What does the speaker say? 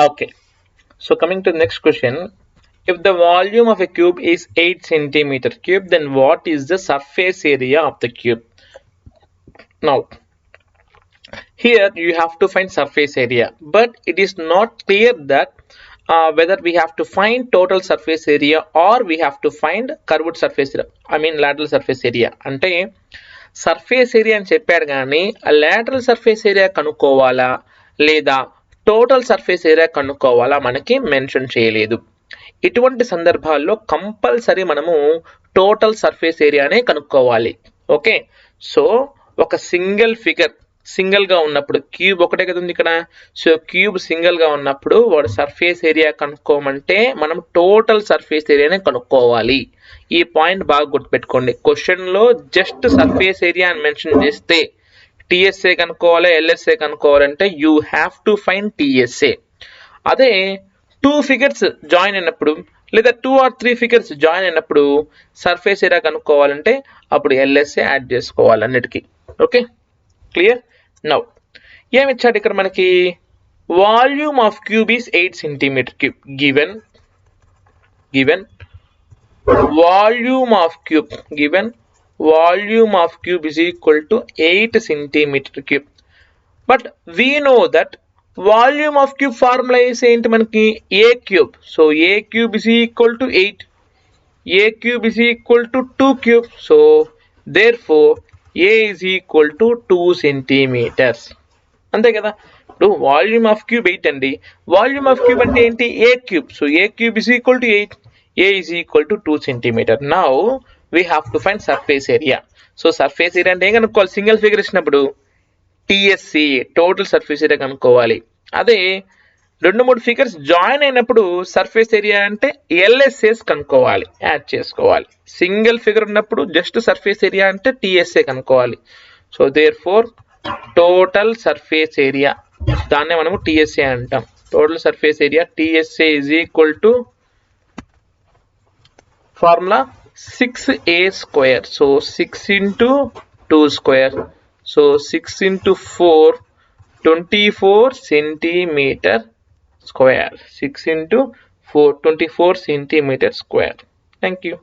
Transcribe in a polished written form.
Okay, so coming to the next question. If the volume of a cube is 8 centimeter cube, then what is the surface area of the cube? Now, here you have to find surface area, but it is not clear that whether we have to find total surface area or we have to find curved surface area, I mean lateral surface area. అంటే surface area అని చెప్పాడు కానీ lateral surface area కనుక్కోవాలా లేదా total surface area కనుక్కోవాలా మనకి mention చేయలేదు. ఇటువంటి సందర్భాల్లో compulsory మనము టోటల్ సర్ఫేస్ ఏరియానే కనుక్కోవాలి. ఓకే, సో ఒక సింగిల్ గా ఉన్నప్పుడు క్యూబ్ ఒకటే కదా ఉంది ఇక్కడ. సో క్యూబ్ సింగిల్ గా ఉన్నప్పుడు వాడు సర్ఫేస్ ఏరియా కనుక్కోమంటే మనం టోటల్ సర్ఫేస్ ఏరియానే కనుక్కోవాలి. ఈ పాయింట్ బాగా గుర్తుపెట్టుకోండి. క్వశ్చన్ లో జస్ట్ సర్ఫేస్ ఏరియా అని మెన్షన్ చేస్తే టీఎస్ఏ కనుక్కోవాలి, ఎల్ఎస్ఏ కనుక్కోవాలంటే you have to find TSA. అదే 2 ఫిగర్స్ జాయిన్ అయినప్పుడు లేదా 2 or 3 ఫిగర్స్ జాయిన్ అయినప్పుడు సర్ఫేస్ ఏరియా కనుక్కోవాలంటే అప్పుడు ఎల్ఎస్ఏ యాడ్ చేసుకోవాలి అన్నిటికీ. Okay, clear? నౌ ఏమి ఇచ్చాడు ఇక్కడ మనకి? Volume of cube is 8 centimeter cube. given volume of cube is equal to 8 centimeter cube. But we know that volume of cube formula is ఏంటి మనకి? a cube. So a cube is equal to 8. a cube is equal to 2 cube. So therefore a is equal to 2 centimeters. అంతే కదా. ఇప్పుడు volume of cube 8 అండి. Volume of cube అంటే ఏంటి? a cube. So a cube is equal to 8. a is equal to 2 centimeter. Now we have to find surface area. So surface area అంటే ఏం కనుక్కోవాలి? Single figure ఇచ్చినప్పుడు TSC total surface area కనుక్కోవాలి. అదే 2-3 figures join అయినప్పుడు surface area అంటే LSS కనుక్కోవాలి, add చేసుకోవాలి. సింగిల్ ఫిగర్ ఉన్నప్పుడు జస్ట్ సర్ఫేస్ ఏరియా అంటే టీఎస్ఏ కనుక్కోవాలి. So therefore total surface area, దాన్నే మనము టీఎస్ఏ అంటాం. Total surface area TSA is equal to formula 6a square. So 6 into 2 square. So 6 into 4, 24 centimeter square. 6 into 4, 24 centimeter square. Thank you.